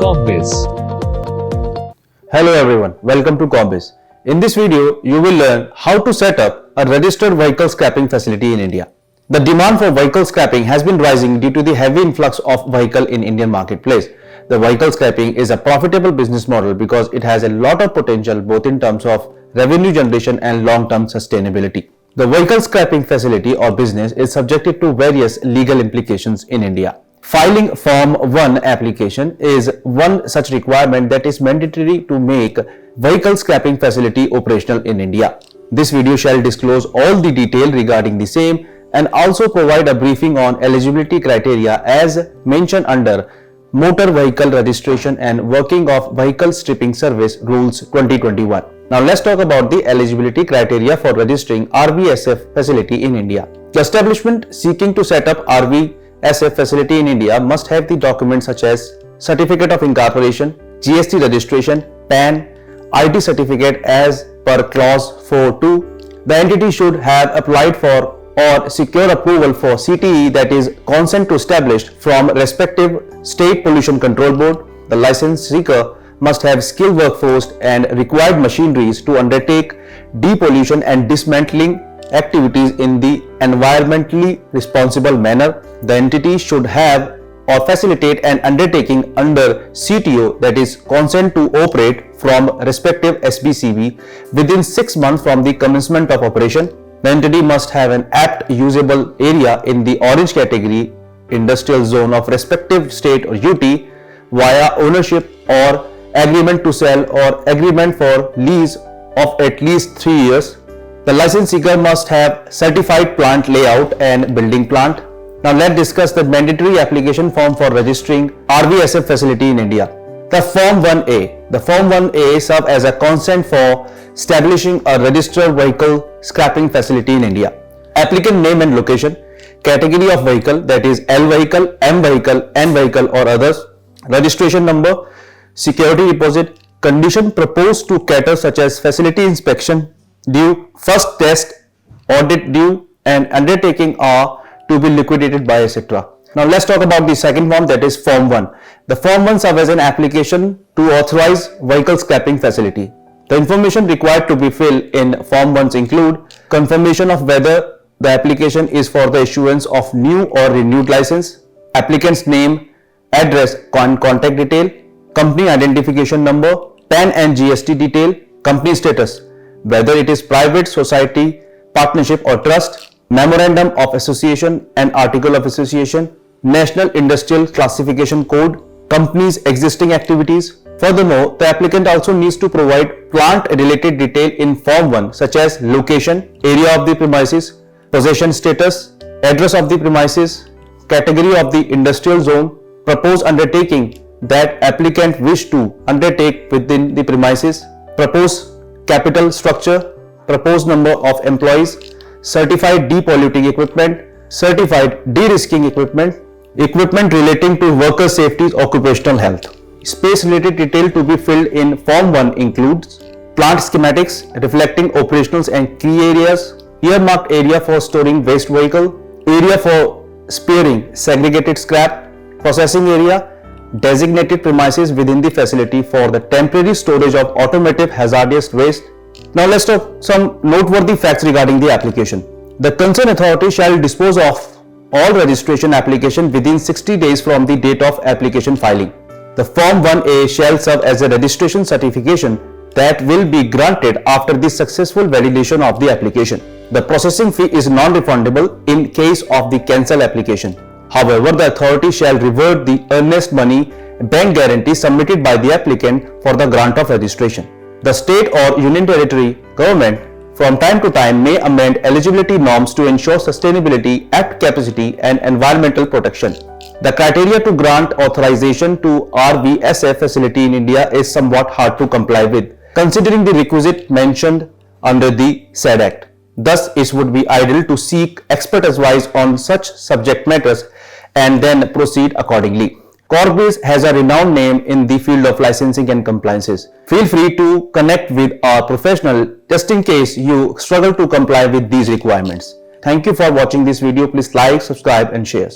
Combiz. Hello everyone, welcome to Combiz. In this video, you will learn how to set up a registered vehicle scrapping facility in India. The demand for vehicle scrapping has been rising due to the heavy influx of vehicle in Indian marketplace. The vehicle scrapping is a profitable business model because it has a lot of potential both in terms of revenue generation and long-term sustainability. The vehicle scrapping facility or business is subjected to various legal implications in India. Filing Form 1 application is one such requirement that is mandatory to make vehicle scrapping facility operational in India. This video shall disclose all the detail regarding the same and also provide a briefing on eligibility criteria as mentioned under Motor Vehicle Registration and Working of Vehicle Stripping Service Rules 2021. Now let's talk about the eligibility criteria for registering RVSF facility in India. The establishment seeking to set up RVSF facility in India must have the documents such as Certificate of Incorporation, GST registration, PAN, ID certificate as per clause 4.2. The entity should have applied for or secure approval for CTE, that is consent to establish, from respective state pollution control board. The license seeker must have skilled workforce and required machineries to undertake depollution and dismantling activities in the environmentally responsible manner. The entity should have or facilitate an undertaking under CTO, that is consent to operate, from respective SBCB within 6 months from the commencement of operation. The entity must have an apt usable area in the orange category industrial zone of respective state or UT via ownership or agreement to sell or agreement for lease of at least 3 years. The license seeker must have certified plant layout and building plant. Now let's discuss the mandatory application form for registering RVSF facility in India. The Form 1A. The Form 1A serves as a consent for establishing a registered vehicle scrapping facility in India. Applicant name and location, category of vehicle, that is L vehicle, M vehicle, N vehicle or others, registration number, security deposit, condition proposed to cater such as facility inspection due, first test, audit due, and undertaking are to be liquidated by, etc. Now let's talk about the second form, that is Form 1. The Form 1 serves as an application to authorize vehicle scrapping facility. The information required to be filled in Form 1 include confirmation of whether the application is for the issuance of new or renewed license, applicant's name, address and contact detail, company identification number, PAN and GST detail, company status, whether it is private, society, partnership or trust, memorandum of association and article of association, National Industrial Classification Code, company's existing activities. Furthermore, the applicant also needs to provide plant related detail in Form 1 such as location, area of the premises, possession status, address of the premises, category of the industrial zone, proposed undertaking that applicant wish to undertake within the premises, proposed capital structure, proposed number of employees, certified depolluting equipment, certified de-risking equipment, equipment relating to worker safety, occupational health. Space related detail to be filled in Form 1 includes plant schematics reflecting operationals and key areas, earmarked area for storing waste vehicle, area for sparing segregated scrap, processing area, designated premises within the facility for the temporary storage of automotive hazardous waste. Now let's talk some noteworthy facts regarding the application. The concerned authority shall dispose of all registration application within 60 days from the date of application filing. The Form 1A shall serve as a registration certification that will be granted after the successful validation of the application. The processing fee is non-refundable in case of the cancelled application. However, the authority shall revert the earnest money bank guarantee submitted by the applicant for the grant of registration. The state or union territory government from time to time may amend eligibility norms to ensure sustainability, apt capacity and environmental protection. The criteria to grant authorization to RVSF facility in India is somewhat hard to comply with, considering the requisite mentioned under the said Act. Thus, it would be ideal to seek expert advice on such subject matters and then proceed accordingly. Combiz has a renowned name in the field of licensing and compliances. Feel free to connect with our professional just in case you struggle to comply with these requirements. Thank you for watching this video. Please like, subscribe and share.